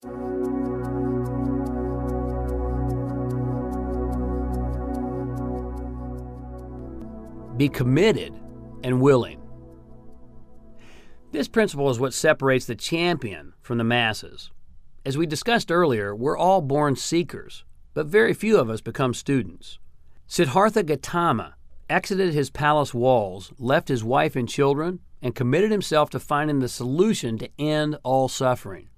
Be committed and willing. This principle is what separates the champion from the masses. As we discussed earlier, we're all born seekers, but very few of us become students. Siddhartha Gautama exited his palace walls, left his wife and children, and committed himself to finding the solution to end all suffering.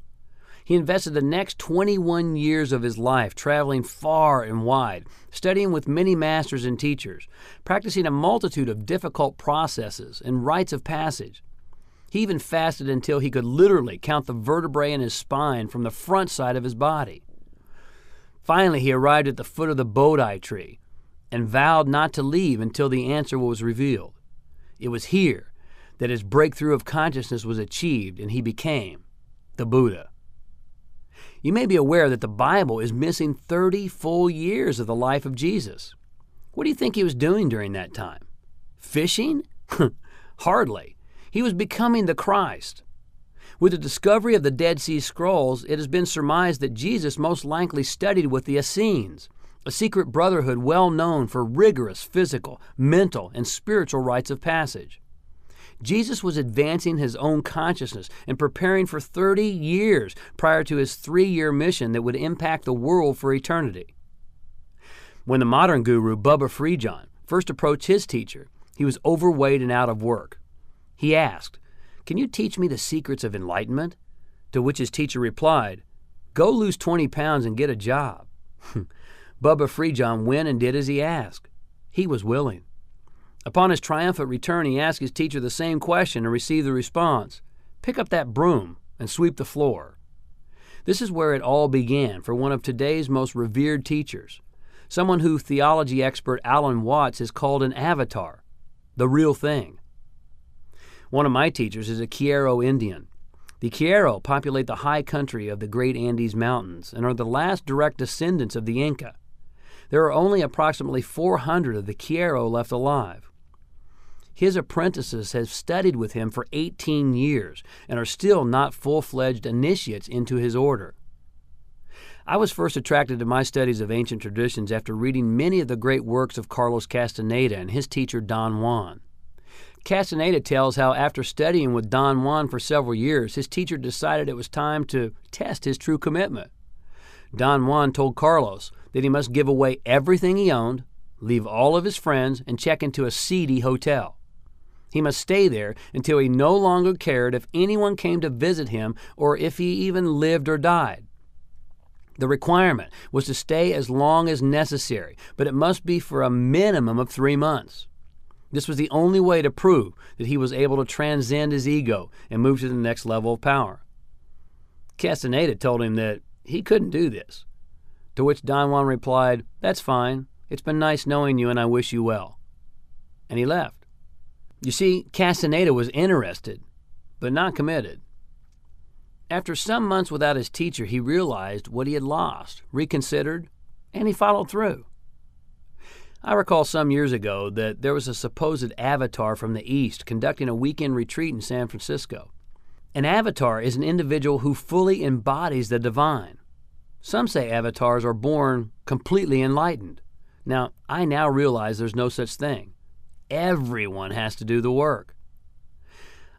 He invested the next 21 years of his life traveling far and wide, studying with many masters and teachers, practicing a multitude of difficult processes and rites of passage. He even fasted until he could literally count the vertebrae in his spine from the front side of his body. Finally, he arrived at the foot of the Bodhi tree and vowed not to leave until the answer was revealed. It was here that his breakthrough of consciousness was achieved and he became the Buddha. You may be aware that the Bible is missing 30 full years of the life of Jesus. What do you think he was doing during that time? Fishing? Hardly. He was becoming the Christ. With the discovery of the Dead Sea Scrolls, it has been surmised that Jesus most likely studied with the Essenes, a secret brotherhood well known for rigorous physical, mental, and spiritual rites of passage. Jesus was advancing his own consciousness and preparing for 30 years prior to his 3-year mission that would impact the world for eternity. When the modern guru, Bubba Freejon, first approached his teacher, he was overweight and out of work. He asked, "Can you teach me the secrets of enlightenment?" To which his teacher replied, "Go lose 20 pounds and get a job." Bubba Freejon went and did as he asked. He was willing. Upon his triumphant return, he asked his teacher the same question and received the response, "Pick up that broom and sweep the floor." This is where it all began for one of today's most revered teachers, someone who theology expert Alan Watts has called an avatar, the real thing. One of my teachers is a Quiero Indian. The Quiero populate the high country of the great Andes Mountains and are the last direct descendants of the Inca. There are only approximately 400 of the Quiero left alive. His apprentices have studied with him for 18 years and are still not full-fledged initiates into his order. I was first attracted to my studies of ancient traditions after reading many of the great works of Carlos Castaneda and his teacher Don Juan. Castaneda tells how after studying with Don Juan for several years, his teacher decided it was time to test his true commitment. Don Juan told Carlos that he must give away everything he owned, leave all of his friends, and check into a seedy hotel. He must stay there until he no longer cared if anyone came to visit him or if he even lived or died. The requirement was to stay as long as necessary, but it must be for a minimum of 3 months. This was the only way to prove that he was able to transcend his ego and move to the next level of power. Castaneda told him that he couldn't do this, to which Don Juan replied, "That's fine. It's been nice knowing you and I wish you well." And he left. You see, Castaneda was interested, but not committed. After some months without his teacher, he realized what he had lost, reconsidered, and he followed through. I recall some years ago that there was a supposed avatar from the East conducting a weekend retreat in San Francisco. An avatar is an individual who fully embodies the divine. Some say avatars are born completely enlightened. Now, I now realize there's no such thing. Everyone has to do the work.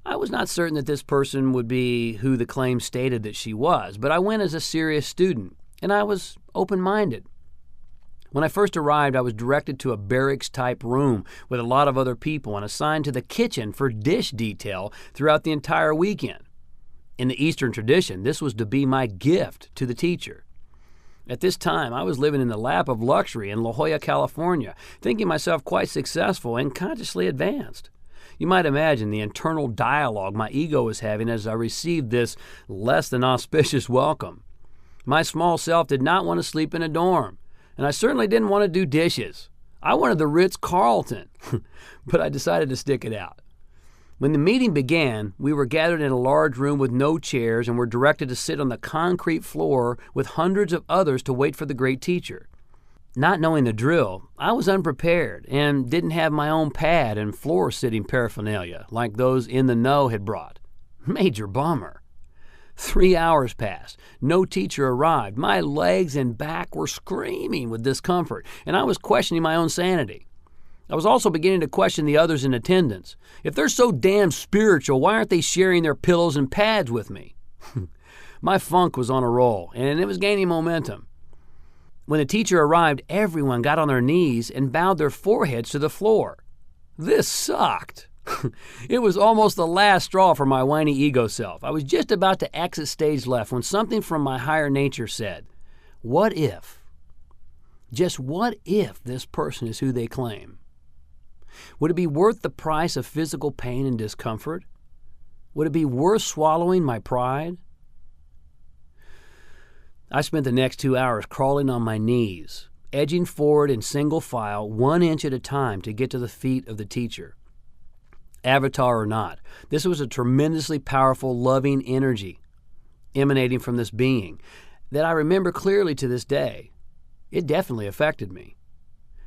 I was not certain that this person would be who the claim stated that she was, but I went as a serious student, and I was open-minded. When I first arrived, I was directed to a barracks-type room with a lot of other people and assigned to the kitchen for dish detail throughout the entire weekend. In the Eastern tradition, this was to be my gift to the teacher. At this time, I was living in the lap of luxury in La Jolla, California, thinking myself quite successful and consciously advanced. You might imagine the internal dialogue my ego was having as I received this less than auspicious welcome. My small self did not want to sleep in a dorm, and I certainly didn't want to do dishes. I wanted the Ritz-Carlton, but I decided to stick it out. When the meeting began, we were gathered in a large room with no chairs and were directed to sit on the concrete floor with hundreds of others to wait for the great teacher. Not knowing the drill, I was unprepared and didn't have my own pad and floor-sitting paraphernalia like those in the know had brought. Major bummer. 3 hours passed. No teacher arrived. My legs and back were screaming with discomfort, and I was questioning my own sanity. I was also beginning to question the others in attendance. If they're so damn spiritual, why aren't they sharing their pillows and pads with me? My funk was on a roll, and it was gaining momentum. When the teacher arrived, everyone got on their knees and bowed their foreheads to the floor. This sucked. It was almost the last straw for my whiny ego self. I was just about to exit stage left when something from my higher nature said, what if? Just what if this person is who they claim? Would it be worth the price of physical pain and discomfort? Would it be worth swallowing my pride? I spent the next 2 hours crawling on my knees, edging forward in single file, 1 inch at a time to get to the feet of the teacher. Avatar or not, this was a tremendously powerful, loving energy emanating from this being that I remember clearly to this day. It definitely affected me.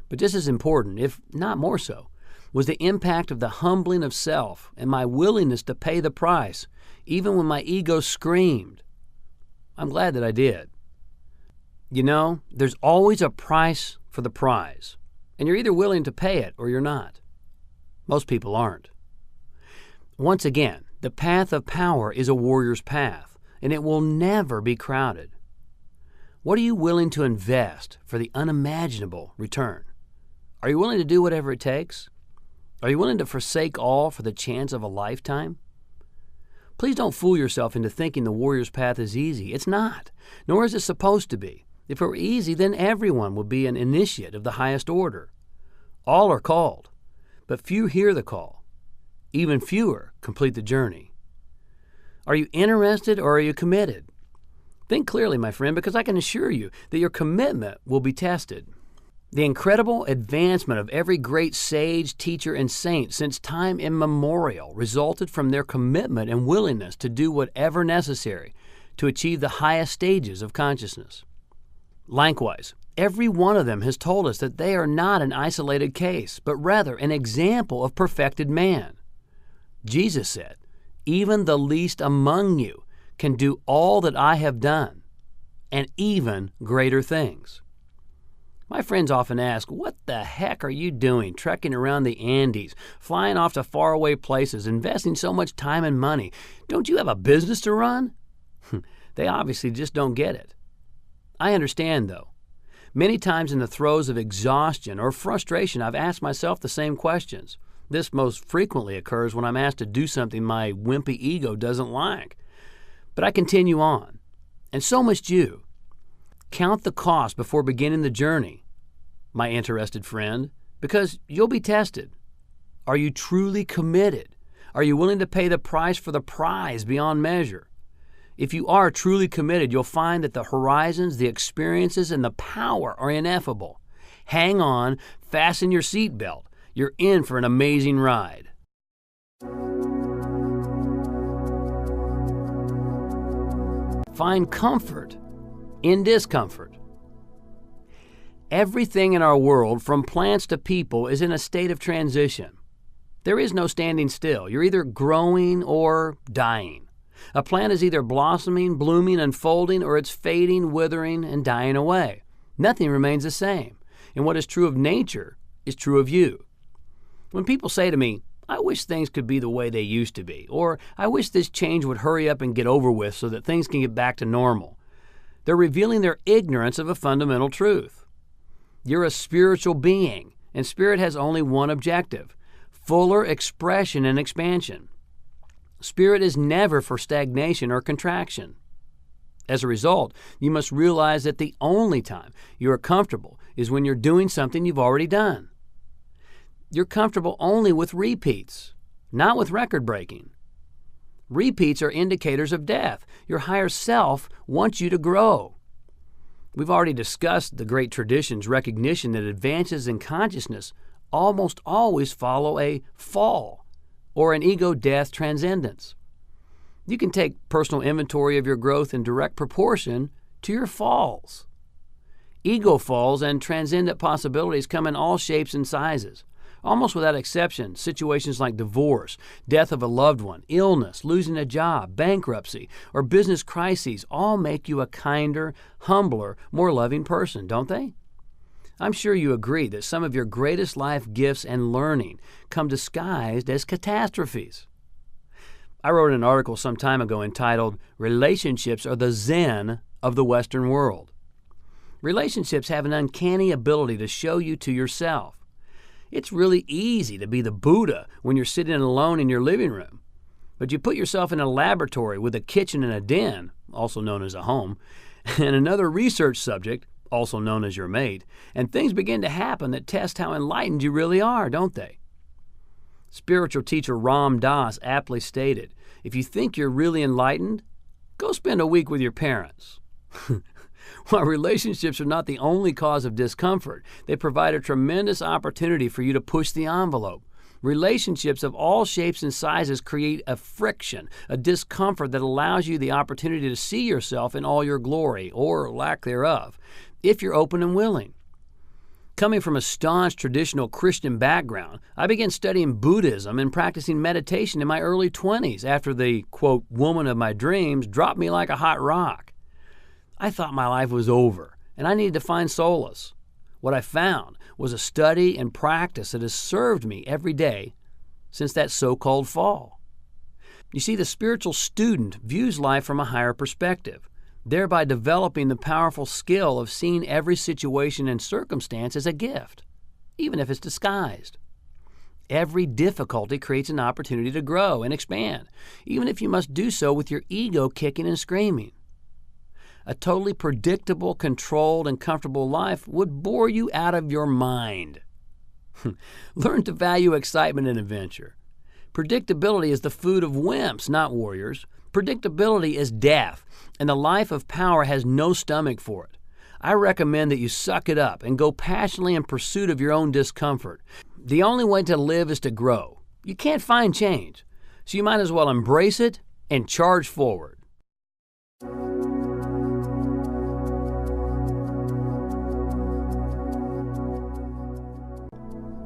But just as important, if not more so, was the impact of the humbling of self and my willingness to pay the price, even when my ego screamed. I'm glad that I did. You know, there's always a price for the prize, and you're either willing to pay it or you're not. Most people aren't. Once again, the path of power is a warrior's path, and it will never be crowded. What are you willing to invest for the unimaginable return? Are you willing to do whatever it takes? Are you willing to forsake all for the chance of a lifetime? Please don't fool yourself into thinking the warrior's path is easy. It's not, nor is it supposed to be. If it were easy, then everyone would be an initiate of the highest order. All are called, but few hear the call. Even fewer complete the journey. Are you interested or are you committed? Think clearly, my friend, because I can assure you that your commitment will be tested. The incredible advancement of every great sage, teacher, and saint since time immemorial resulted from their commitment and willingness to do whatever necessary to achieve the highest stages of consciousness. Likewise, every one of them has told us that they are not an isolated case, but rather an example of perfected man. Jesus said, even the least among you can do all that I have done, and even greater things. My friends often ask, what the heck are you doing trekking around the Andes, flying off to faraway places, investing so much time and money? Don't you have a business to run? They obviously just don't get it. I understand, though. Many times in the throes of exhaustion or frustration, I've asked myself the same questions. This most frequently occurs when I'm asked to do something my wimpy ego doesn't like. But I continue on, and so must you. Count the cost before beginning the journey, my interested friend, because you'll be tested. Are you truly committed? Are you willing to pay the price for the prize beyond measure? If you are truly committed, you'll find that the horizons, the experiences, and the power are ineffable. Hang on, fasten your seatbelt. You're in for an amazing ride. Find comfort in discomfort. Everything in our world, from plants to people, is in a state of transition. There is no standing still. You're either growing or dying. A plant is either blossoming, blooming, unfolding, or it's fading, withering, and dying away. Nothing remains the same. And what is true of nature is true of you. When people say to me, I wish things could be the way they used to be, or I wish this change would hurry up and get over with so that things can get back to normal, they're revealing their ignorance of a fundamental truth. You're a spiritual being, and spirit has only one objective: fuller expression and expansion. Spirit is never for stagnation or contraction. As a result, you must realize that the only time you are comfortable is when you're doing something you've already done. You're comfortable only with repeats, not with record breaking. Repeats are indicators of death. Your higher self wants you to grow. We've already discussed the great tradition's recognition that advances in consciousness almost always follow a fall or an ego death transcendence. You can take personal inventory of your growth in direct proportion to your falls. Ego falls and transcendent possibilities come in all shapes and sizes. Almost without exception, situations like divorce, death of a loved one, illness, losing a job, bankruptcy, or business crises all make you a kinder, humbler, more loving person, don't they? I'm sure you agree that some of your greatest life gifts and learning come disguised as catastrophes. I wrote an article some time ago entitled, "Relationships Are the Zen of the Western World." Relationships have an uncanny ability to show you to yourself. It's really easy to be the Buddha when you're sitting alone in your living room. But you put yourself in a laboratory with a kitchen and a den, also known as a home, and another research subject, also known as your mate, and things begin to happen that test how enlightened you really are, don't they? Spiritual teacher Ram Dass aptly stated, if you think you're really enlightened, go spend a week with your parents. While relationships are not the only cause of discomfort, they provide a tremendous opportunity for you to push the envelope. Relationships of all shapes and sizes create a friction, a discomfort that allows you the opportunity to see yourself in all your glory, or lack thereof, if you're open and willing. Coming from a staunch traditional Christian background, I began studying Buddhism and practicing meditation in my early 20s after the, quote, woman of my dreams dropped me like a hot rock. I thought my life was over, and I needed to find solace. What I found was a study and practice that has served me every day since that so-called fall. You see, the spiritual student views life from a higher perspective, thereby developing the powerful skill of seeing every situation and circumstance as a gift, even if it's disguised. Every difficulty creates an opportunity to grow and expand, even if you must do so with your ego kicking and screaming. A totally predictable, controlled, and comfortable life would bore you out of your mind. Learn to value excitement and adventure. Predictability is the food of wimps, not warriors. Predictability is death, and the life of power has no stomach for it. I recommend that you suck it up and go passionately in pursuit of your own discomfort. The only way to live is to grow. You can't find change, so you might as well embrace it and charge forward.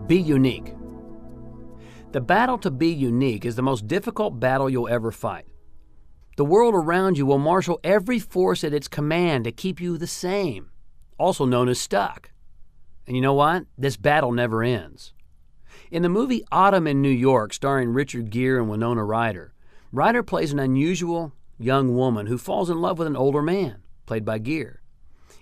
Be unique. The battle to be unique is the most difficult battle you'll ever fight. The world around you will marshal every force at its command to keep you the same, also known as stuck. And you know what? This battle never ends. In the movie Autumn in New York, starring Richard Gere and Winona Ryder, Ryder plays an unusual young woman who falls in love with an older man, played by Gere.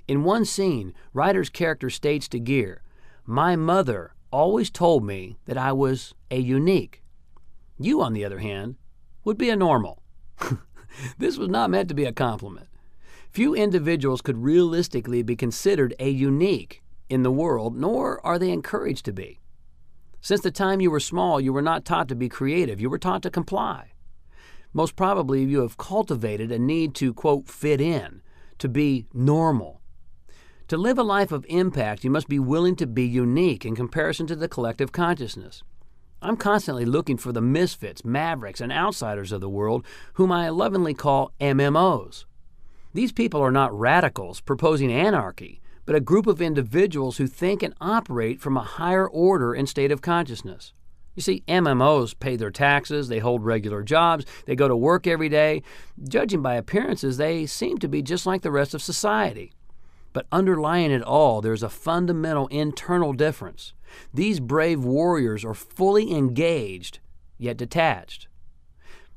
In one scene, Ryder's character states to Gere, "My mother always told me that I was a unique. You, on the other hand, would be a normal." This was not meant to be a compliment. Few individuals could realistically be considered a unique in the world, nor are they encouraged to be. Since the time you were small, you were not taught to be creative. You were taught to comply. Most probably, you have cultivated a need to, quote, fit in, to be normal. To live a life of impact, you must be willing to be unique in comparison to the collective consciousness. I'm constantly looking for the misfits, mavericks, and outsiders of the world, whom I lovingly call MMOs. These people are not radicals proposing anarchy, but a group of individuals who think and operate from a higher order and state of consciousness. You see, MMOs pay their taxes, they hold regular jobs, they go to work every day. Judging by appearances, they seem to be just like the rest of society. But underlying it all, there's a fundamental internal difference. These brave warriors are fully engaged, yet detached.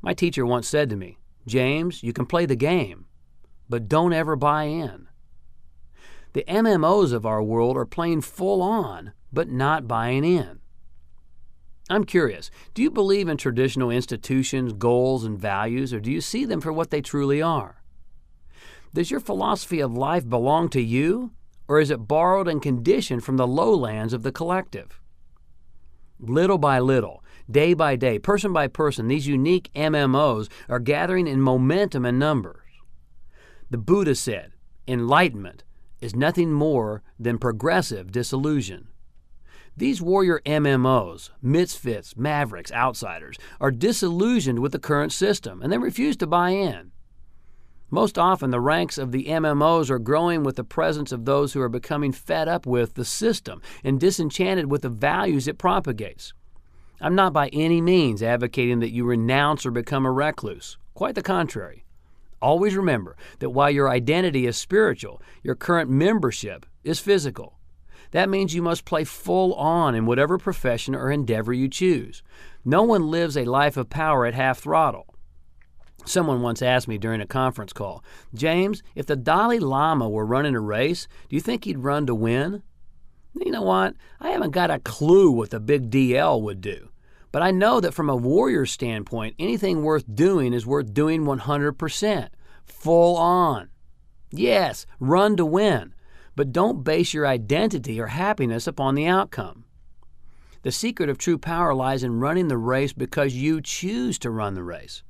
My teacher once said to me, "James, you can play the game, but don't ever buy in." The MMOs of our world are playing full on, but not buying in. I'm curious, do you believe in traditional institutions, goals, and values, or do you see them for what they truly are? Does your philosophy of life belong to you, or is it borrowed and conditioned from the lowlands of the collective? Little by little, day by day, person by person, these unique MMOs are gathering in momentum and numbers. The Buddha said, enlightenment is nothing more than progressive disillusion. These warrior MMOs, misfits, mavericks, outsiders, are disillusioned with the current system, and they refuse to buy in. Most often, the ranks of the MMOs are growing with the presence of those who are becoming fed up with the system and disenchanted with the values it propagates. I'm not by any means advocating that you renounce or become a recluse. Quite the contrary. Always remember that while your identity is spiritual, your current membership is physical. That means you must play full on in whatever profession or endeavor you choose. No one lives a life of power at half throttle. Someone once asked me during a conference call, "James, if the Dalai Lama were running a race, do you think he'd run to win?" You know what? I haven't got a clue what the big DL would do. But I know that from a warrior standpoint, anything worth doing is worth doing 100%. Full on. Yes, run to win. But don't base your identity or happiness upon the outcome. The secret of true power lies in running the race because you choose to run the race.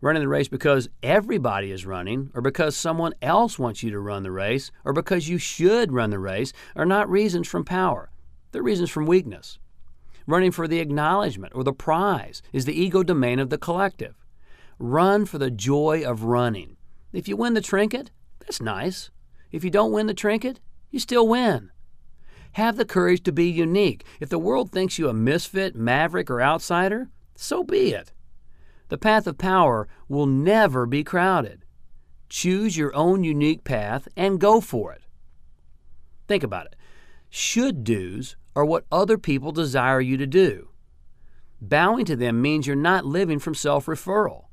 Running the race because everybody is running, or because someone else wants you to run the race, or because you should run the race, are not reasons from power. They're reasons from weakness. Running for the acknowledgement or the prize is the ego domain of the collective. Run for the joy of running. If you win the trinket, that's nice. If you don't win the trinket, you still win. Have the courage to be unique. If the world thinks you a misfit, maverick, or outsider, so be it. The path of power will never be crowded. Choose your own unique path and go for it. Think about it. Should-dos are what other people desire you to do. Bowing to them means you're not living from self-referral.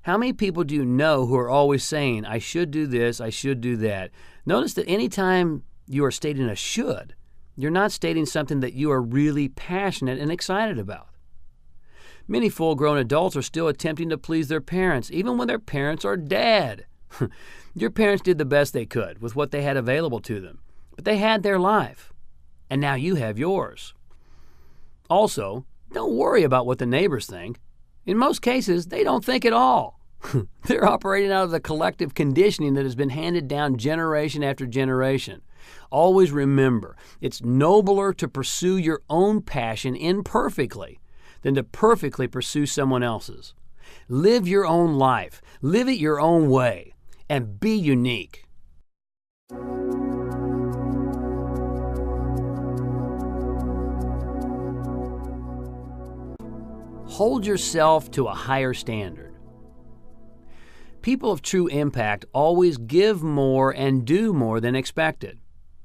How many people do you know who are always saying, "I should do this, I should do that"? Notice that any time you are stating a should, you're not stating something that you are really passionate and excited about. Many full-grown adults are still attempting to please their parents, even when their parents are dead. Your parents did the best they could with what they had available to them, but they had their life, and now you have yours. Also, don't worry about what the neighbors think. In most cases, they don't think at all. They're operating out of the collective conditioning that has been handed down generation after generation. Always remember, it's nobler to pursue your own passion imperfectly than to perfectly pursue someone else's. Live your own life, live it your own way, and be unique. Hold yourself to a higher standard. People of true impact always give more and do more than expected.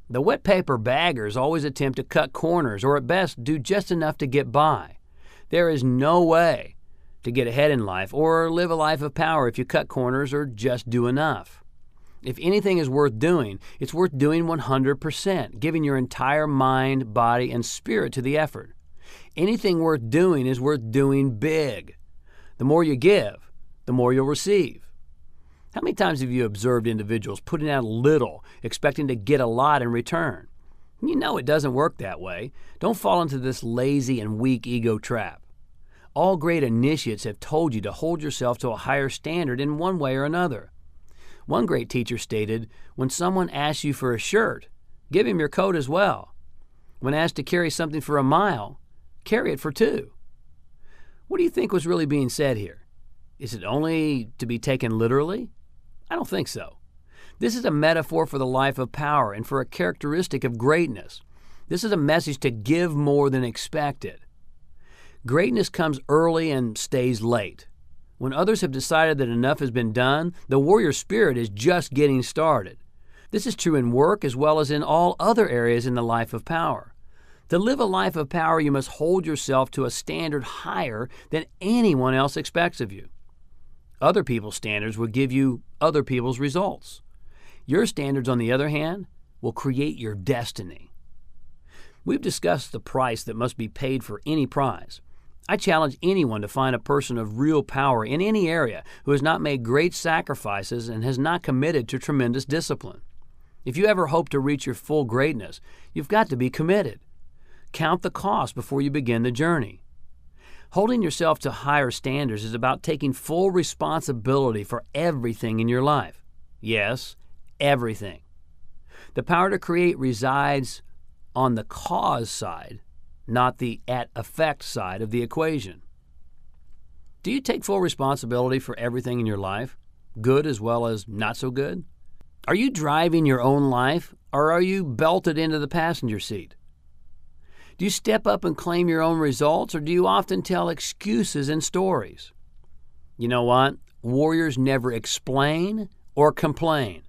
The wet paper baggers always attempt to cut corners or at best do just enough to get by. There is no way to get ahead in life or live a life of power if you cut corners or just do enough. If anything is worth doing, it's worth doing 100%, giving your entire mind, body, and spirit to the effort. Anything worth doing is worth doing big. The more you give, the more you'll receive. How many times have you observed individuals putting out a little, expecting to get a lot in return? You know it doesn't work that way. Don't fall into this lazy and weak ego trap. All great initiates have told you to hold yourself to a higher standard in one way or another. One great teacher stated, when someone asks you for a shirt, give him your coat as well. When asked to carry something for a mile, carry it for 2. What do you think was really being said here? Is it only to be taken literally? I don't think so. This is a metaphor for the life of power and for a characteristic of greatness. This is a message to give more than expected. Greatness comes early and stays late. When others have decided that enough has been done, the warrior spirit is just getting started. This is true in work as well as in all other areas in the life of power. To live a life of power, you must hold yourself to a standard higher than anyone else expects of you. Other people's standards will give you other people's results. Your standards, on the other hand, will create your destiny. We've discussed the price that must be paid for any prize. I challenge anyone to find a person of real power in any area who has not made great sacrifices and has not committed to tremendous discipline. If you ever hope to reach your full greatness, you've got to be committed. Count the cost before you begin the journey. Holding yourself to higher standards is about taking full responsibility for everything in your life. Yes, everything. The power to create resides on the cause side, not the at-effect side of the equation. Do you take full responsibility for everything in your life? good as well as not so good? Are you driving your own life, or are you belted into the passenger seat? Do you step up and claim your own results, or do you often tell excuses and stories? You know what? Warriors never explain or complain.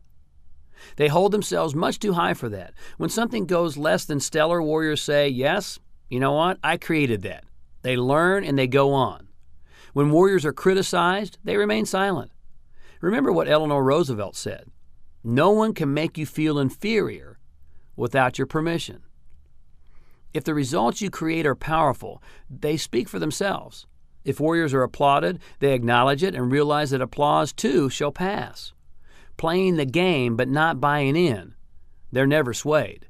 They hold themselves much too high for that. When something goes less than stellar, warriors say, yes, you know what? I created that. They learn and they go on. When warriors are criticized, they remain silent. Remember what Eleanor Roosevelt said, no one can make you feel inferior without your permission. If the results you create are powerful, they speak for themselves. If warriors are applauded, they acknowledge it and realize that applause too shall pass. Playing the game but not buying in, they're never swayed.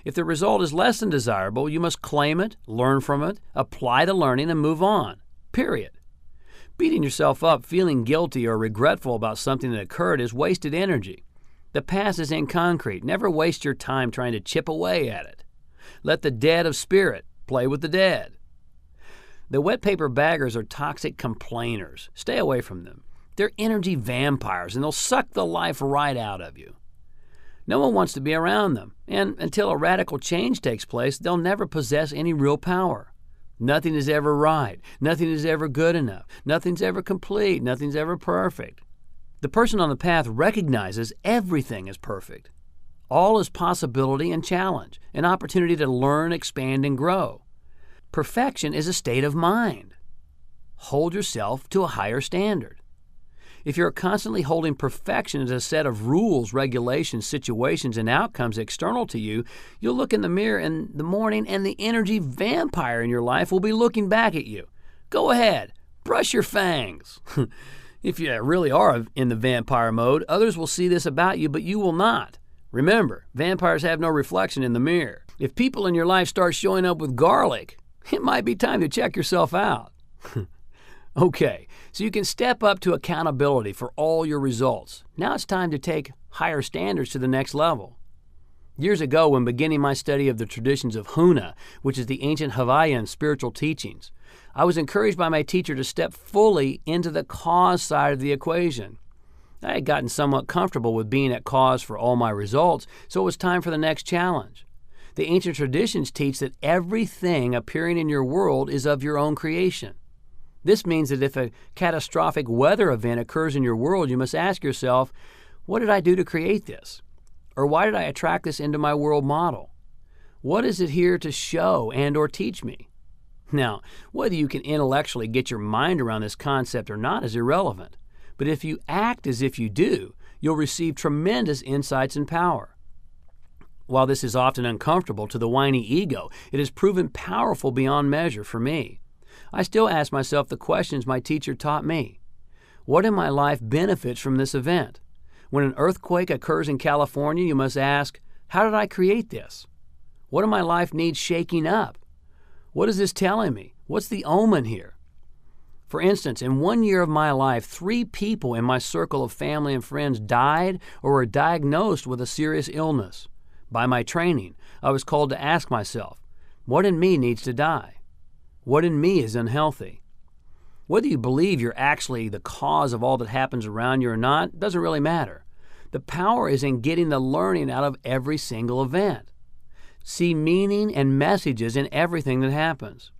If the result is less than desirable, you must claim it, learn from it, apply the learning, and move on. Period. Beating yourself up, feeling guilty or regretful about something that occurred is wasted energy. The past is in concrete. Never waste your time trying to chip away at it. Let the dead of spirit play with the dead. The wet paper baggers are toxic complainers. Stay away from them. They're energy vampires, and they'll suck the life right out of you. No one wants to be around them, and until a radical change takes place, they'll never possess any real power. Nothing is ever right. Nothing is ever good enough. Nothing's ever complete. Nothing's ever perfect. The person on the path recognizes everything is perfect. All is possibility and challenge, an opportunity to learn, expand, and grow. Perfection is a state of mind. Hold yourself to a higher standard. If you're constantly holding perfection as a set of rules, regulations, situations, and outcomes external to you, you'll look in the mirror in the morning and the energy vampire in your life will be looking back at you. Go ahead, brush your fangs. If you really are in the vampire mode, others will see this about you, but you will not. Remember, vampires have no reflection in the mirror. If people in your life start showing up with garlic, it might be time to check yourself out. Okay, so you can step up to accountability for all your results. Now it's time to take higher standards to the next level. Years ago, when beginning my study of the traditions of Huna, which is the ancient Hawaiian spiritual teachings, I was encouraged by my teacher to step fully into the cause side of the equation. I had gotten somewhat comfortable with being at cause for all my results, so it was time for the next challenge. The ancient traditions teach that everything appearing in your world is of your own creation. This means that if a catastrophic weather event occurs in your world, you must ask yourself, what did I do to create this? Or why did I attract this into my world model? What is it here to show and or teach me? Now, whether you can intellectually get your mind around this concept or not is irrelevant. But if you act as if you do, you'll receive tremendous insights and power. While this is often uncomfortable to the whiny ego, it has proven powerful beyond measure for me. I still ask myself the questions my teacher taught me. What in my life benefits from this event? When an earthquake occurs in California, you must ask, how did I create this? What in my life needs shaking up? What is this telling me? What's the omen here? For instance, in 1 year of my life, 3 people in my circle of family and friends died or were diagnosed with a serious illness. By my training, I was called to ask myself, what in me needs to die? What in me is unhealthy? Whether you believe you're actually the cause of all that happens around you or not doesn't really matter. The power is in getting the learning out of every single event. See meaning and messages in everything that happens.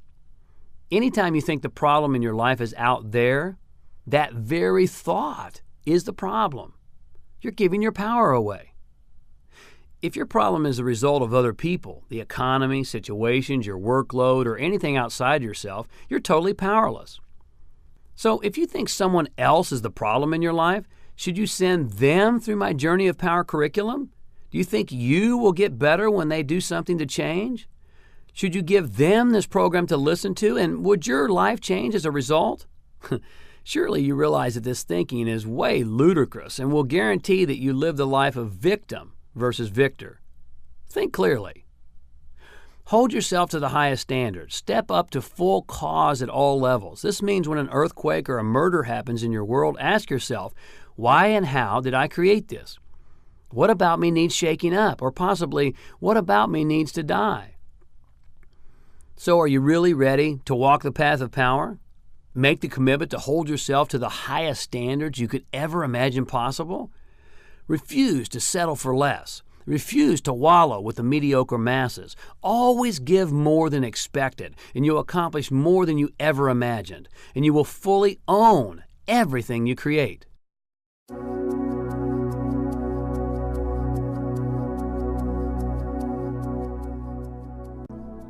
Anytime you think the problem in your life is out there, that very thought is the problem. You're giving your power away. If your problem is the result of other people, the economy, situations, your workload, or anything outside yourself, you're totally powerless. So if you think someone else is the problem in your life, should you send them through my Journey of Power curriculum? Do you think you will get better when they do something to change? Should you give them this program to listen to, and would your life change as a result? Surely you realize that this thinking is way ludicrous and will guarantee that you live the life of victim versus victor. Think clearly. Hold yourself to the highest standard. Step up to full cause at all levels. This means when an earthquake or a murder happens in your world, ask yourself, why and how did I create this? What about me needs shaking up? Or possibly, what about me needs to die? So are you really ready to walk the path of power? Make the commitment to hold yourself to the highest standards you could ever imagine possible? Refuse to settle for less. Refuse to wallow with the mediocre masses. Always give more than expected, and you'll accomplish more than you ever imagined, and you will fully own everything you create.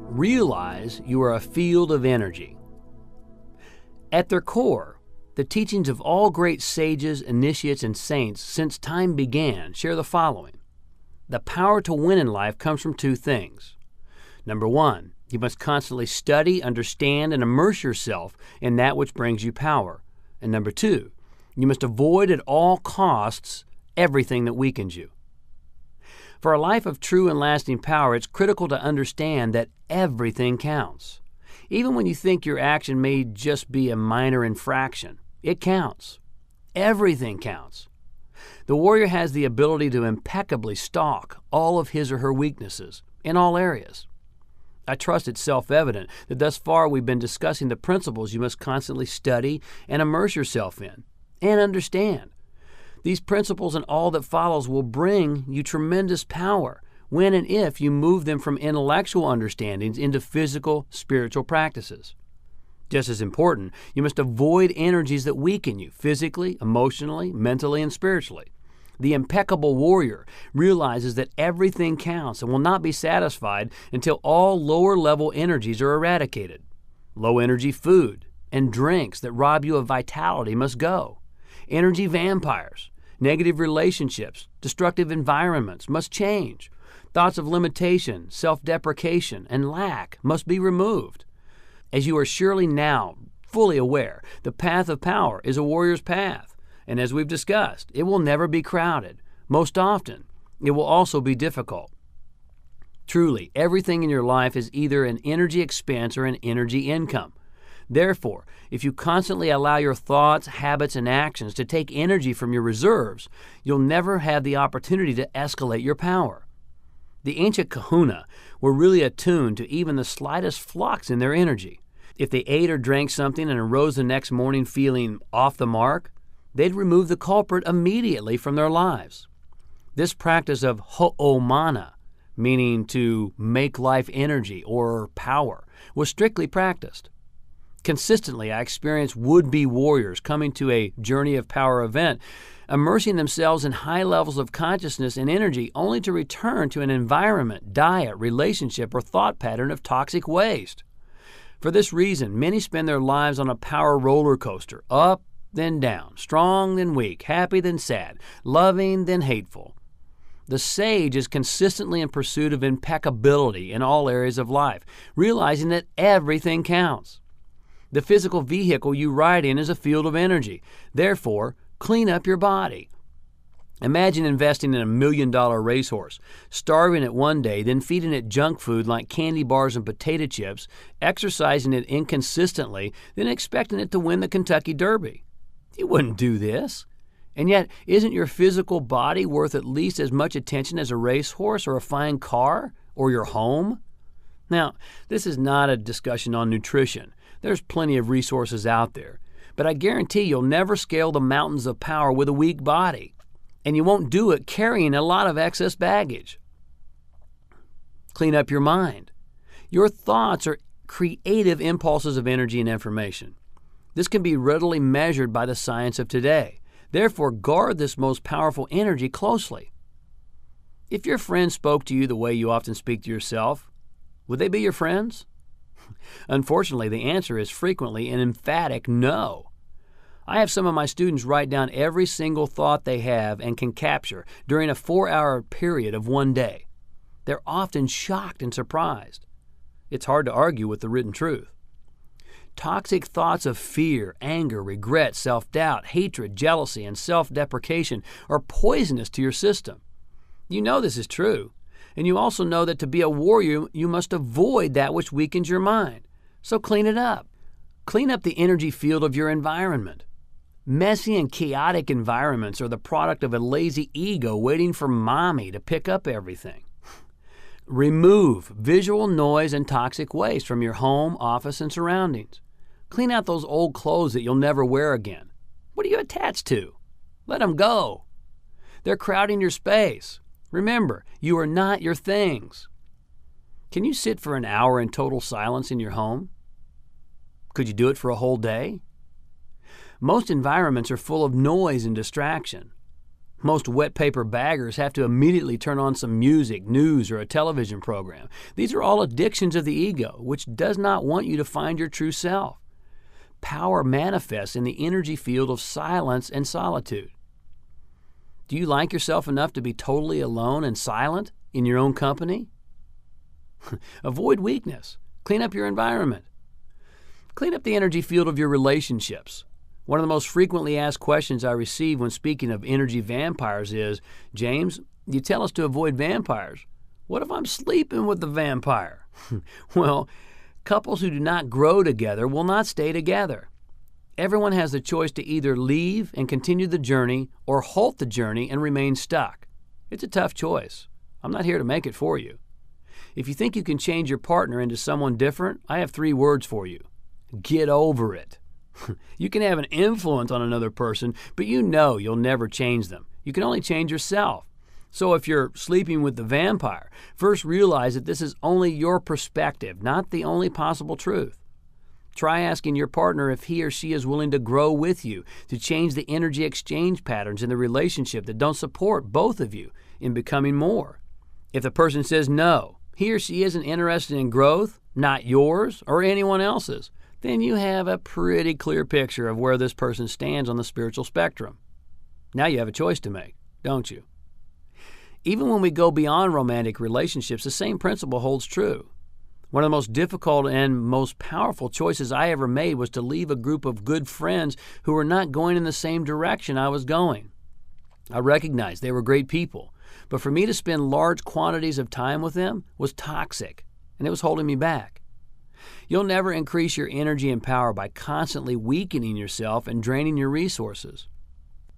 Realize you are a field of energy. At their core, the teachings of all great sages, initiates, and saints since time began share the following. The power to win in life comes from two things. Number one, you must constantly study, understand, and immerse yourself in that which brings you power. And number two, you must avoid at all costs everything that weakens you. For a life of true and lasting power, it's critical to understand that everything counts. Even when you think your action may just be a minor infraction, it counts. Everything counts. The warrior has the ability to impeccably stalk all of his or her weaknesses in all areas. I trust it's self-evident that thus far we've been discussing the principles you must constantly study and immerse yourself in and understand. These principles and all that follows will bring you tremendous power when and if you move them from intellectual understandings into physical, spiritual practices. Just as important, you must avoid energies that weaken you physically, emotionally, mentally, and spiritually. The impeccable warrior realizes that everything counts and will not be satisfied until all lower-level energies are eradicated. Low-energy food and drinks that rob you of vitality must go. Energy vampires, negative relationships, destructive environments must change. Thoughts of limitation, self-deprecation, and lack must be removed. As you are surely now fully aware, the path of power is a warrior's path. And as we've discussed, it will never be crowded. Most often, it will also be difficult. Truly, everything in your life is either an energy expense or an energy income. Therefore, if you constantly allow your thoughts, habits, and actions to take energy from your reserves, you'll never have the opportunity to escalate your power. The ancient kahuna were really attuned to even the slightest flux in their energy. If they ate or drank something and arose the next morning feeling off the mark, they'd remove the culprit immediately from their lives. This practice of ho'omana, meaning to make life energy or power, was strictly practiced. Consistently, I experienced would-be warriors coming to a Journey of Power event, immersing themselves in high levels of consciousness and energy only to return to an environment, diet, relationship, or thought pattern of toxic waste. For this reason, many spend their lives on a power roller coaster, up then down, strong then weak, happy then sad, loving then hateful. The sage is consistently in pursuit of impeccability in all areas of life, realizing that everything counts. The physical vehicle you ride in is a field of energy. Therefore, clean up your body. Imagine investing in $1 million racehorse, starving it one day, then feeding it junk food like candy bars and potato chips, exercising it inconsistently, then expecting it to win the Kentucky Derby. You wouldn't do this. And yet, isn't your physical body worth at least as much attention as a racehorse or a fine car or your home? Now, this is not a discussion on nutrition. There's plenty of resources out there. But I guarantee you'll never scale the mountains of power with a weak body. And you won't do it carrying a lot of excess baggage. Clean up your mind. Your thoughts are creative impulses of energy and information. This can be readily measured by the science of today. Therefore, guard this most powerful energy closely. If your friends spoke to you the way you often speak to yourself, would they be your friends? Unfortunately, the answer is frequently an emphatic no. I have some of my students write down every single thought they have and can capture during a 4-hour period of one day. They're often shocked and surprised. It's hard to argue with the written truth. Toxic thoughts of fear, anger, regret, self-doubt, hatred, jealousy, and self-deprecation are poisonous to your system. You know this is true, and you also know that to be a warrior, you must avoid that which weakens your mind. So clean it up. Clean up the energy field of your environment. Messy and chaotic environments are the product of a lazy ego waiting for mommy to pick up everything. Remove visual noise and toxic waste from your home, office, and surroundings. Clean out those old clothes that you'll never wear again. What are you attached to? Let them go. They're crowding your space. Remember, you are not your things. Can you sit for an hour in total silence in your home? Could you do it for a whole day? Most environments are full of noise and distraction. Most wet paper baggers have to immediately turn on some music, news, or a television program. These are all addictions of the ego, which does not want you to find your true self. Power manifests in the energy field of silence and solitude. Do you like yourself enough to be totally alone and silent in your own company? Avoid weakness. Clean up your environment. Clean up the energy field of your relationships. One of the most frequently asked questions I receive when speaking of energy vampires is, James, you tell us to avoid vampires. What if I'm sleeping with the vampire? Well, couples who do not grow together will not stay together. Everyone has the choice to either leave and continue the journey or halt the journey and remain stuck. It's a tough choice. I'm not here to make it for you. If you think you can change your partner into someone different, I have 3 words for you. Get over it. You can have an influence on another person, but you know you'll never change them. You can only change yourself. So if you're sleeping with the vampire, first realize that this is only your perspective, not the only possible truth. Try asking your partner if he or she is willing to grow with you, to change the energy exchange patterns in the relationship that don't support both of you in becoming more. If the person says no, he or she isn't interested in growth, not yours or anyone else's, then you have a pretty clear picture of where this person stands on the spiritual spectrum. Now you have a choice to make, don't you? Even when we go beyond romantic relationships, the same principle holds true. One of the most difficult and most powerful choices I ever made was to leave a group of good friends who were not going in the same direction I was going. I recognized they were great people, but for me to spend large quantities of time with them was toxic, and it was holding me back. You'll never increase your energy and power by constantly weakening yourself and draining your resources.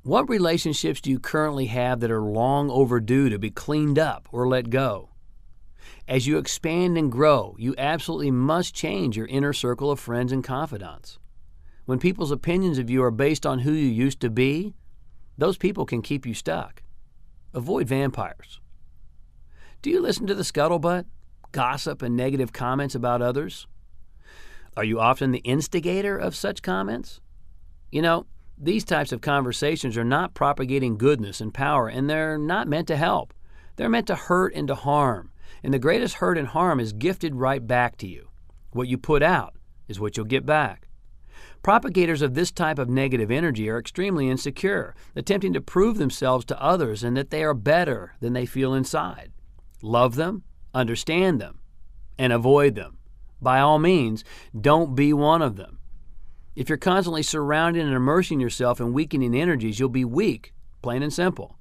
What relationships do you currently have that are long overdue to be cleaned up or let go? As you expand and grow, you absolutely must change your inner circle of friends and confidants. When people's opinions of you are based on who you used to be, those people can keep you stuck. Avoid vampires. Do you listen to the scuttlebutt, gossip, and negative comments about others? Are you often the instigator of such comments? You know, these types of conversations are not propagating goodness and power, and they're not meant to help. They're meant to hurt and to harm, and the greatest hurt and harm is gifted right back to you. What you put out is what you'll get back. Propagators of this type of negative energy are extremely insecure, attempting to prove themselves to others and that they are better than they feel inside. Love them, understand them, and avoid them. By all means, don't be one of them. If you're constantly surrounding and immersing yourself in weakening energies, you'll be weak, plain and simple.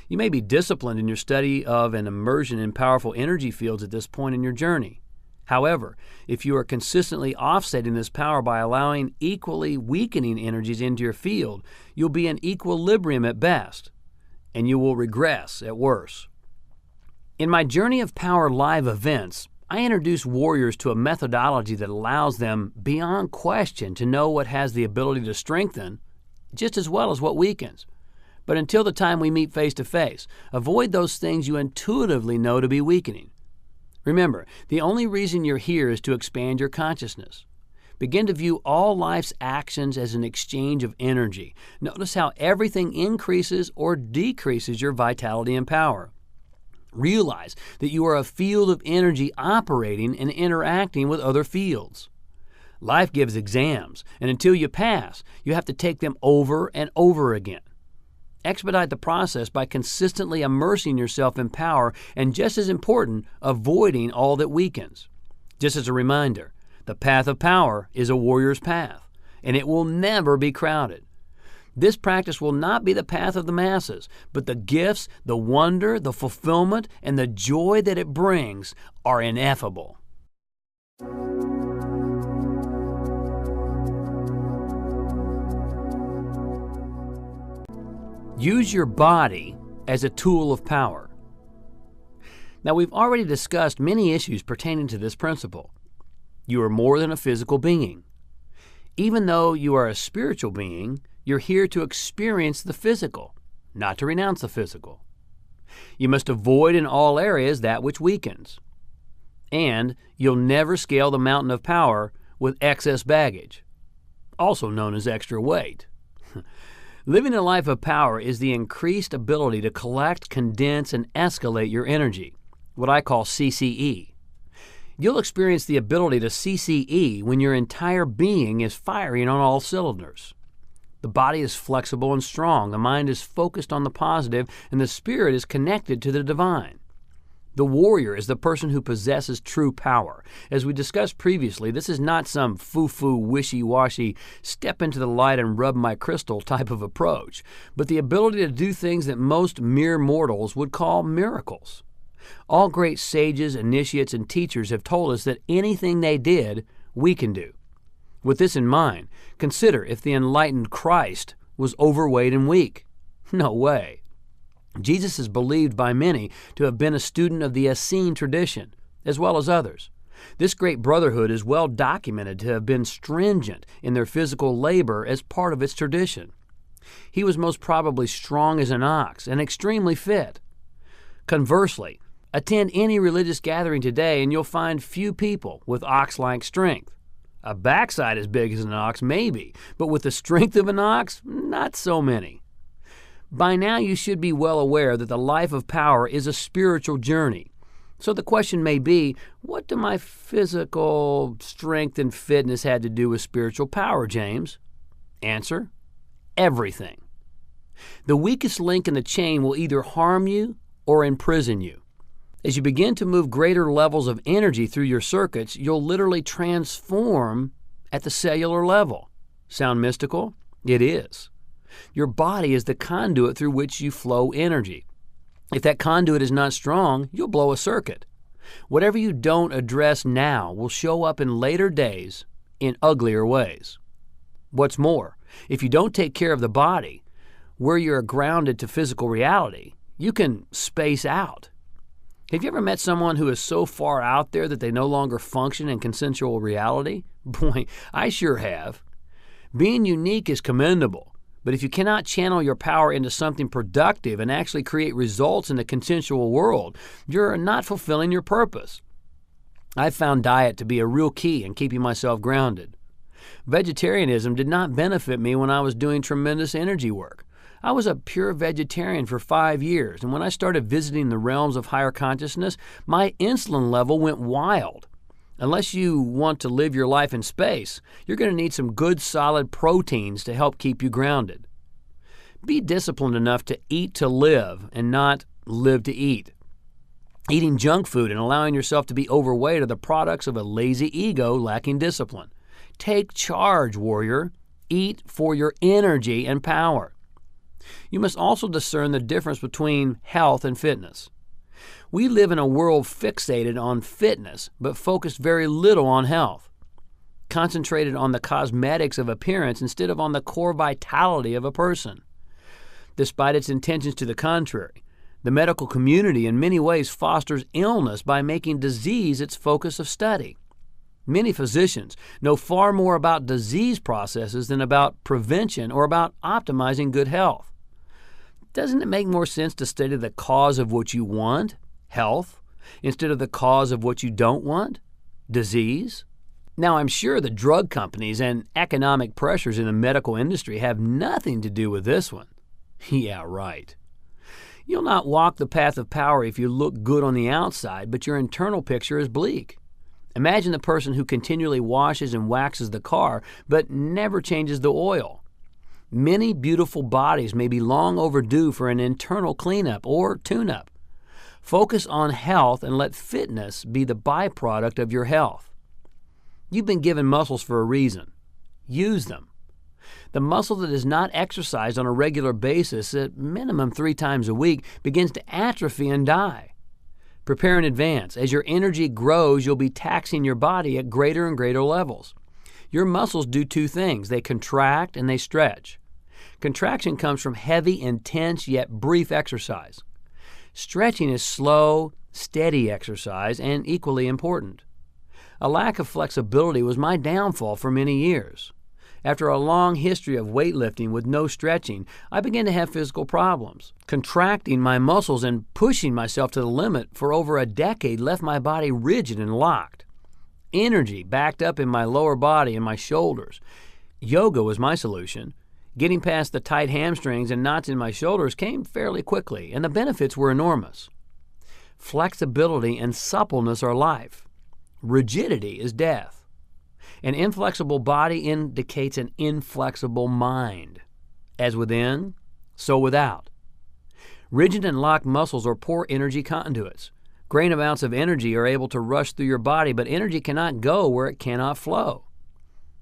You may be disciplined in your study of and immersion in powerful energy fields at this point in your journey. However, if you are consistently offsetting this power by allowing equally weakening energies into your field, you'll be in equilibrium at best, and you will regress at worst. In my Journey of Power live events, I introduce warriors to a methodology that allows them, beyond question, to know what has the ability to strengthen just as well as what weakens. But until the time we meet face to face, avoid those things you intuitively know to be weakening. Remember, the only reason you're here is to expand your consciousness. Begin to view all life's actions as an exchange of energy. Notice how everything increases or decreases your vitality and power. Realize that you are a field of energy operating and interacting with other fields. Life gives exams, and until you pass, you have to take them over and over again. Expedite the process by consistently immersing yourself in power and, just as important, avoiding all that weakens. Just as a reminder, the path of power is a warrior's path, and it will never be crowded. This practice will not be the path of the masses, but the gifts, the wonder, the fulfillment, and the joy that it brings are ineffable. Use your body as a tool of power. Now, we've already discussed many issues pertaining to this principle. You are more than a physical being. Even though you are a spiritual being, you're here to experience the physical, not to renounce the physical. You must avoid in all areas that which weakens. And you'll never scale the mountain of power with excess baggage, also known as extra weight. Living a life of power is the increased ability to collect, condense, and escalate your energy, what I call CCE. You'll experience the ability to CCE when your entire being is firing on all cylinders. The body is flexible and strong, the mind is focused on the positive, and the spirit is connected to the divine. The warrior is the person who possesses true power. As we discussed previously, this is not some foo-foo, wishy-washy, step into the light and rub my crystal type of approach, but the ability to do things that most mere mortals would call miracles. All great sages, initiates, and teachers have told us that anything they did, we can do. With this in mind, consider if the enlightened Christ was overweight and weak. No way. Jesus is believed by many to have been a student of the Essene tradition, as well as others. This great brotherhood is well documented to have been stringent in their physical labor as part of its tradition. He was most probably strong as an ox and extremely fit. Conversely, attend any religious gathering today and you'll find few people with ox-like strength. A backside as big as an ox, maybe, but with the strength of an ox, not so many. By now you should be well aware that the life of power is a spiritual journey. So the question may be, what do my physical strength and fitness have to do with spiritual power, James? Answer, everything. The weakest link in the chain will either harm you or imprison you. As you begin to move greater levels of energy through your circuits, you'll literally transform at the cellular level. Sound mystical? It is. Your body is the conduit through which you flow energy. If that conduit is not strong, you'll blow a circuit. Whatever you don't address now will show up in later days in uglier ways. What's more, if you don't take care of the body, where you're grounded to physical reality, you can space out. Have you ever met someone who is so far out there that they no longer function in consensual reality? Boy, I sure have. Being unique is commendable, but if you cannot channel your power into something productive and actually create results in the consensual world, you're not fulfilling your purpose. I've found diet to be a real key in keeping myself grounded. Vegetarianism did not benefit me when I was doing tremendous energy work. I was a pure vegetarian for 5 years, and when I started visiting the realms of higher consciousness, my insulin level went wild. Unless you want to live your life in space, you're going to need some good solid proteins to help keep you grounded. Be disciplined enough to eat to live and not live to eat. Eating junk food and allowing yourself to be overweight are the products of a lazy ego lacking discipline. Take charge, warrior. Eat for your energy and power. You must also discern the difference between health and fitness. We live in a world fixated on fitness, but focused very little on health, concentrated on the cosmetics of appearance instead of on the core vitality of a person. Despite its intentions to the contrary, the medical community in many ways fosters illness by making disease its focus of study. Many physicians know far more about disease processes than about prevention or about optimizing good health. Doesn't it make more sense to study the cause of what you want, health, instead of the cause of what you don't want, disease? Now, I'm sure the drug companies and economic pressures in the medical industry have nothing to do with this one. Yeah, right. You'll not walk the path of power if you look good on the outside, but your internal picture is bleak. Imagine the person who continually washes and waxes the car, but never changes the oil. Many beautiful bodies may be long overdue for an internal cleanup or tune-up. Focus on health and let fitness be the byproduct of your health. You've been given muscles for a reason. Use them. The muscle that is not exercised on a regular basis, at minimum 3 times a week, begins to atrophy and die. Prepare in advance. As your energy grows, you'll be taxing your body at greater and greater levels. Your muscles do 2 things. They contract and they stretch. Contraction comes from heavy, intense, yet brief exercise. Stretching is slow, steady exercise and equally important. A lack of flexibility was my downfall for many years. After a long history of weightlifting with no stretching, I began to have physical problems. Contracting my muscles and pushing myself to the limit for over a decade left my body rigid and locked. Energy backed up in my lower body and my shoulders. Yoga was my solution. Getting past the tight hamstrings and knots in my shoulders came fairly quickly, and the benefits were enormous. Flexibility and suppleness are life. Rigidity is death. An inflexible body indicates an inflexible mind. As within, so without. Rigid and locked muscles are poor energy conduits. Great amounts of energy are able to rush through your body, but energy cannot go where it cannot flow.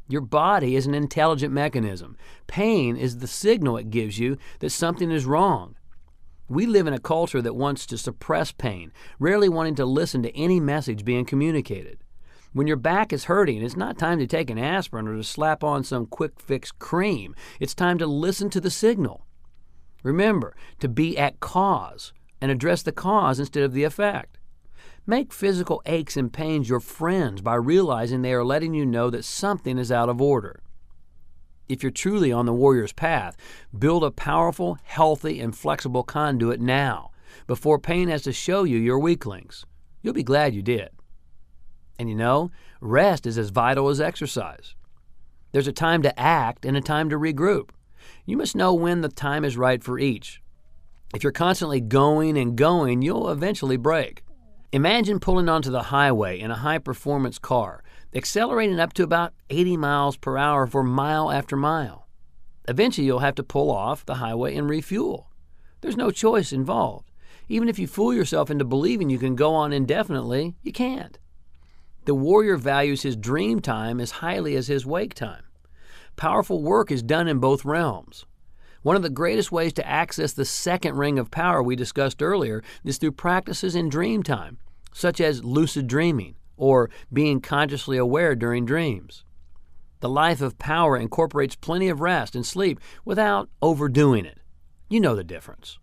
Your body is an intelligent mechanism. Pain is the signal it gives you that something is wrong. We live in a culture that wants to suppress pain, rarely wanting to listen to any message being communicated. When your back is hurting, it's not time to take an aspirin or to slap on some quick fix cream. It's time to listen to the signal. Remember to be at cause and address the cause instead of the effect. Make physical aches and pains your friends by realizing they are letting you know that something is out of order. If you're truly on the warrior's path, build a powerful, healthy, and flexible conduit now, before pain has to show you your weaklings. You'll be glad you did. And you know, rest is as vital as exercise. There's a time to act and a time to regroup. You must know when the time is right for each. If you're constantly going and going, you'll eventually break. Imagine pulling onto the highway in a high-performance car, accelerating up to about 80 miles per hour for mile after mile. Eventually, you'll have to pull off the highway and refuel. There's no choice involved. Even if you fool yourself into believing you can go on indefinitely, you can't. The warrior values his dream time as highly as his wake time. Powerful work is done in both realms. One of the greatest ways to access the second ring of power we discussed earlier is through practices in dream time, such as lucid dreaming or being consciously aware during dreams. The life of power incorporates plenty of rest and sleep without overdoing it. You know the difference.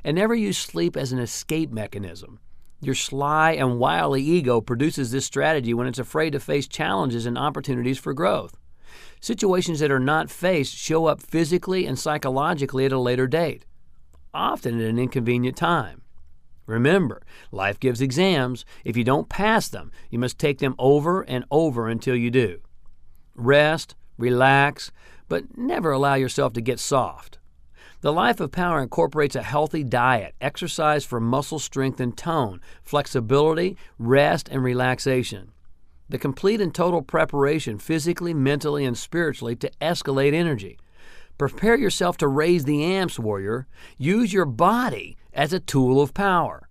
And never use sleep as an escape mechanism. Your sly and wily ego produces this strategy when it's afraid to face challenges and opportunities for growth. Situations that are not faced show up physically and psychologically at a later date, often at an inconvenient time. Remember, life gives exams. If you don't pass them, you must take them over and over until you do. Rest, relax, but never allow yourself to get soft. The life of power incorporates a healthy diet, exercise for muscle strength and tone, flexibility, rest, and relaxation. The complete and total preparation physically, mentally, and spiritually to escalate energy. Prepare yourself to raise the amps, warrior. Use your body as a tool of power.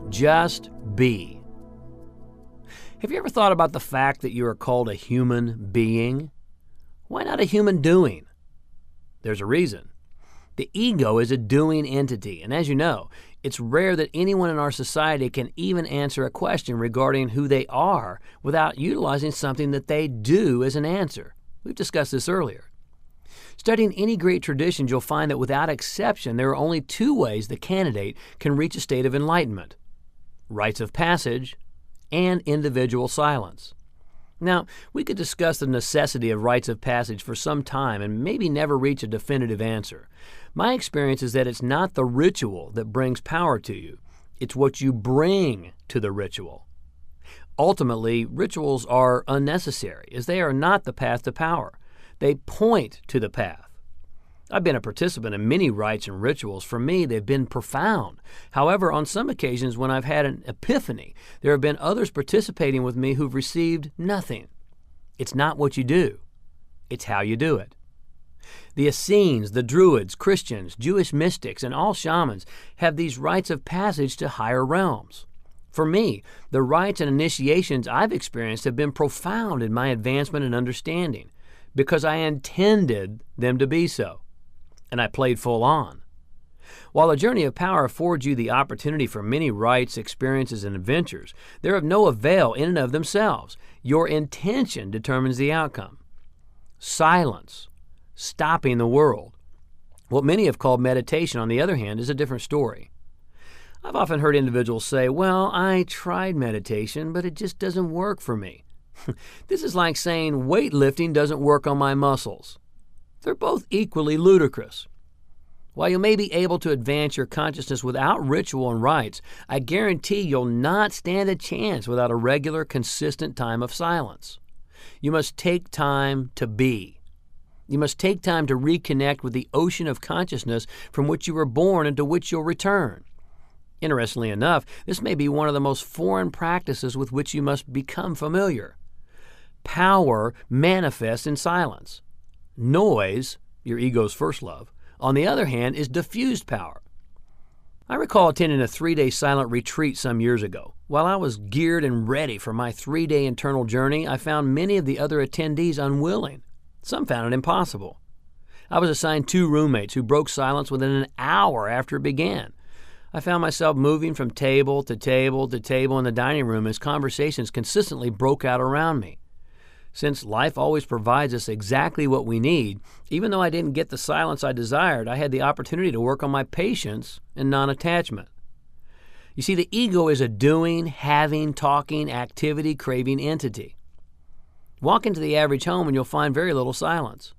Just be. Have you ever thought about the fact that you are called a human being? Why not a human doing? There's a reason. The ego is a doing entity, and as you know, it's rare that anyone in our society can even answer a question regarding who they are without utilizing something that they do as an answer. We've discussed this earlier. Studying any great traditions, you'll find that without exception, there are only two ways the candidate can reach a state of enlightenment: rites of passage and individual silence. Now, we could discuss the necessity of rites of passage for some time and maybe never reach a definitive answer. My experience is that it's not the ritual that brings power to you. It's what you bring to the ritual. Ultimately, rituals are unnecessary, as they are not the path to power. They point to the path. I've been a participant in many rites and rituals. For me, they've been profound. However, on some occasions when I've had an epiphany, there have been others participating with me who've received nothing. It's not what you do. It's how you do it. The Essenes, the Druids, Christians, Jewish mystics, and all shamans have these rites of passage to higher realms. For me, the rites and initiations I've experienced have been profound in my advancement and understanding because I intended them to be so. And I played full on. While the journey of power affords you the opportunity for many rites, experiences, and adventures, they're of no avail in and of themselves. Your intention determines the outcome. Silence, stopping the world. What many have called meditation, on the other hand, is a different story. I've often heard individuals say, well, I tried meditation, but it just doesn't work for me. This is like saying weightlifting doesn't work on my muscles. They're both equally ludicrous. While you may be able to advance your consciousness without ritual and rites, I guarantee you'll not stand a chance without a regular, consistent time of silence. You must take time to be. You must take time to reconnect with the ocean of consciousness from which you were born and to which you'll return. Interestingly enough, this may be one of the most foreign practices with which you must become familiar. Power manifests in silence. Noise, your ego's first love, on the other hand, is diffused power. I recall attending a 3-day silent retreat some years ago. While I was geared and ready for my 3-day internal journey, I found many of the other attendees unwilling. Some found it impossible. I was assigned 2 roommates who broke silence within an hour after it began. I found myself moving from table to table to table in the dining room as conversations consistently broke out around me. Since life always provides us exactly what we need, even though I didn't get the silence I desired, I had the opportunity to work on my patience and non-attachment. You see, the ego is a doing, having, talking, activity, craving entity. Walk into the average home and you'll find very little silence.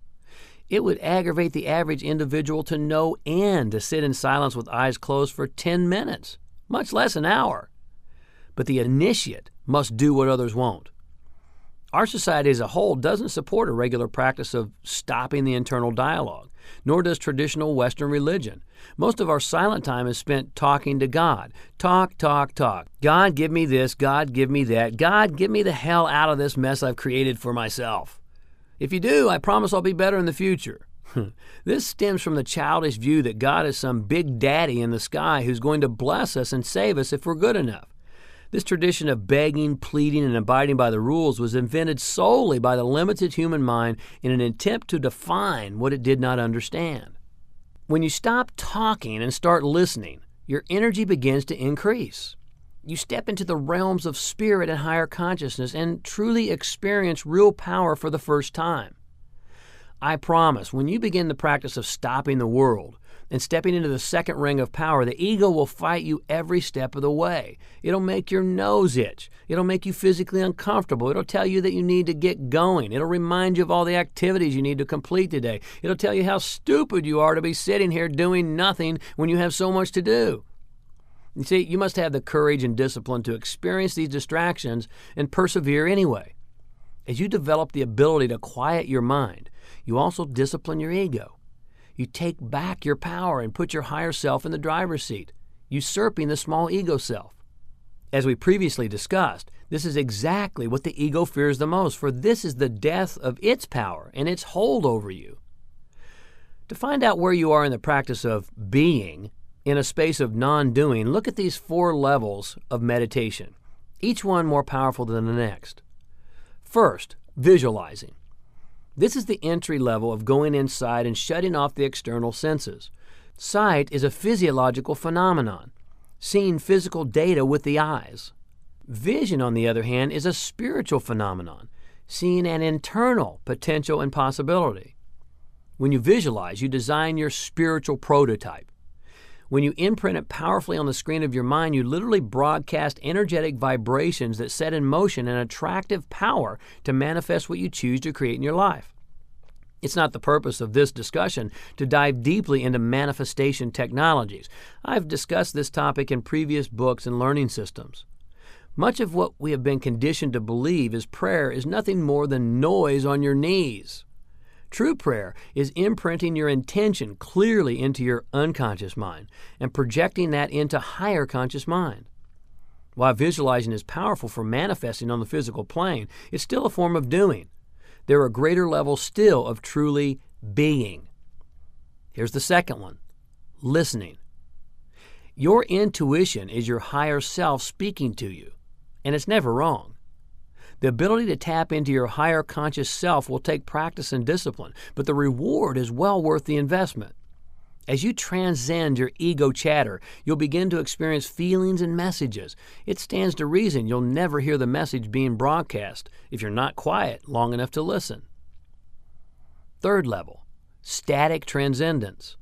It would aggravate the average individual to no end to sit in silence with eyes closed for 10 minutes, much less an hour. But the initiate must do what others won't. Our society as a whole doesn't support a regular practice of stopping the internal dialogue, nor does traditional Western religion. Most of our silent time is spent talking to God. Talk, talk, talk. God, give me this. God, give me that. God, get me the hell out of this mess I've created for myself. If you do, I promise I'll be better in the future. This stems from the childish view that God is some big daddy in the sky who's going to bless us and save us if we're good enough. This tradition of begging, pleading, and abiding by the rules was invented solely by the limited human mind in an attempt to define what it did not understand. When you stop talking and start listening, your energy begins to increase. You step into the realms of spirit and higher consciousness and truly experience real power for the first time. I promise, when you begin the practice of stopping the world and stepping into the second ring of power, the ego will fight you every step of the way. It'll make your nose itch. It'll make you physically uncomfortable. It'll tell you that you need to get going. It'll remind you of all the activities you need to complete today. It'll tell you how stupid you are to be sitting here doing nothing when you have so much to do. You see, you must have the courage and discipline to experience these distractions and persevere anyway. As you develop the ability to quiet your mind, you also discipline your ego. You take back your power and put your higher self in the driver's seat, usurping the small ego self. As we previously discussed, this is exactly what the ego fears the most, for this is the death of its power and its hold over you. To find out where you are in the practice of being in a space of non-doing, look at these 4 levels of meditation, each one more powerful than the next. First, visualizing. This is the entry level of going inside and shutting off the external senses. Sight is a physiological phenomenon, seeing physical data with the eyes. Vision, on the other hand, is a spiritual phenomenon, seeing an internal potential and possibility. When you visualize, you design your spiritual prototype. When you imprint it powerfully on the screen of your mind, you literally broadcast energetic vibrations that set in motion an attractive power to manifest what you choose to create in your life. It's not the purpose of this discussion to dive deeply into manifestation technologies. I've discussed this topic in previous books and learning systems. Much of what we have been conditioned to believe is prayer is nothing more than noise on your knees. True prayer is imprinting your intention clearly into your unconscious mind and projecting that into higher conscious mind. While visualizing is powerful for manifesting on the physical plane, it's still a form of doing. There are greater levels still of truly being. Here's the second one, listening. Your intuition is your higher self speaking to you, and it's never wrong. The ability to tap into your higher conscious self will take practice and discipline, but the reward is well worth the investment. As you transcend your ego chatter, you'll begin to experience feelings and messages. It stands to reason you'll never hear the message being broadcast if you're not quiet long enough to listen. Third level, static transcendence.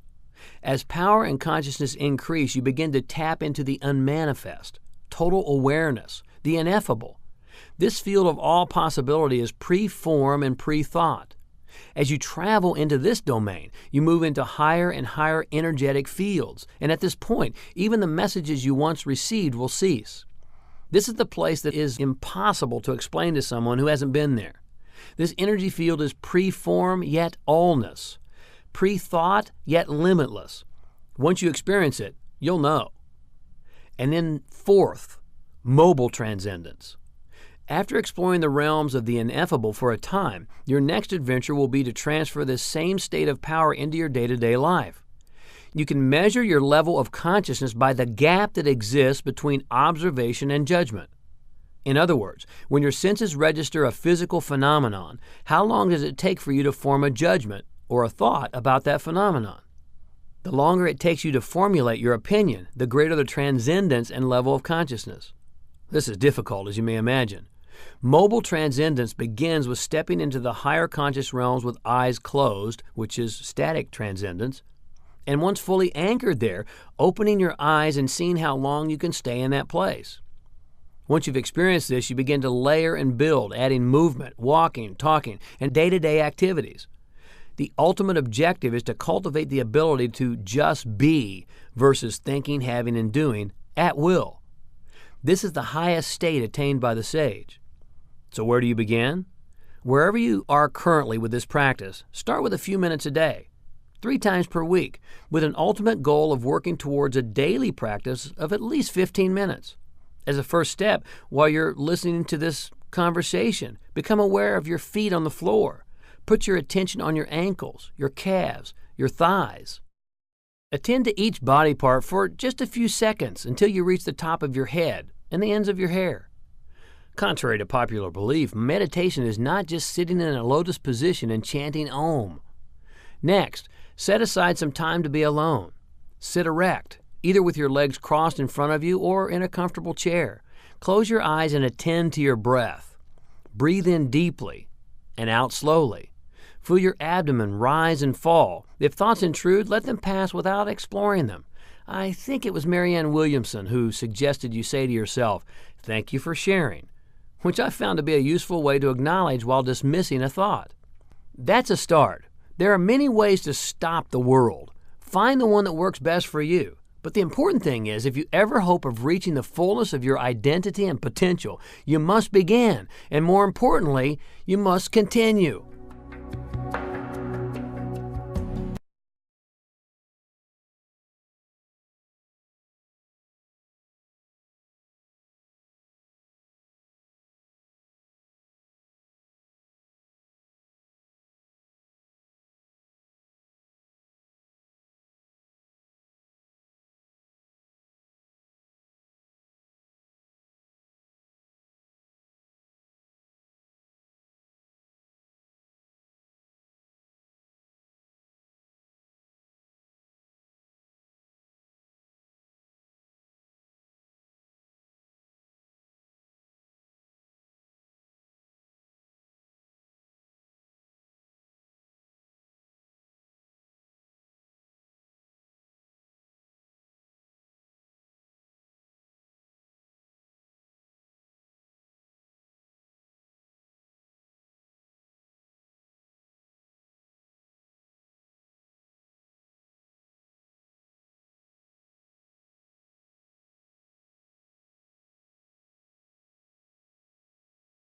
As power and consciousness increase, you begin to tap into the unmanifest, total awareness, the ineffable. This field of all possibility is pre-form and pre-thought. As you travel into this domain, you move into higher and higher energetic fields, and at this point, even the messages you once received will cease. This is the place that is impossible to explain to someone who hasn't been there. This energy field is pre-form yet allness, pre-thought yet limitless. Once you experience it, you'll know. And then fourth, mobile transcendence. After exploring the realms of the ineffable for a time, your next adventure will be to transfer this same state of power into your day-to-day life. You can measure your level of consciousness by the gap that exists between observation and judgment. In other words, when your senses register a physical phenomenon, how long does it take for you to form a judgment or a thought about that phenomenon? The longer it takes you to formulate your opinion, the greater the transcendence and level of consciousness. This is difficult, as you may imagine. Mobile transcendence begins with stepping into the higher conscious realms with eyes closed, which is static transcendence, and once fully anchored there, opening your eyes and seeing how long you can stay in that place. Once you've experienced this, you begin to layer and build, adding movement, walking, talking, and day-to-day activities. The ultimate objective is to cultivate the ability to just be versus thinking, having, and doing at will. This is the highest state attained by the sage. So where do you begin? Wherever you are currently with this practice, start with a few minutes a day, 3 times per week, with an ultimate goal of working towards a daily practice of at least 15 minutes. As a first step, while you're listening to this conversation, become aware of your feet on the floor. Put your attention on your ankles, your calves, your thighs. Attend to each body part for just a few seconds until you reach the top of your head and the ends of your hair. Contrary to popular belief, meditation is not just sitting in a lotus position and chanting Om. Next, set aside some time to be alone. Sit erect, either with your legs crossed in front of you or in a comfortable chair. Close your eyes and attend to your breath. Breathe in deeply and out slowly. Feel your abdomen rise and fall. If thoughts intrude, let them pass without exploring them. I think it was Marianne Williamson who suggested you say to yourself, "Thank you for sharing," which I found to be a useful way to acknowledge while dismissing a thought. That's a start. There are many ways to stop the world. Find the one that works best for you. But the important thing is, if you ever hope of reaching the fullness of your identity and potential, you must begin, and more importantly, you must continue.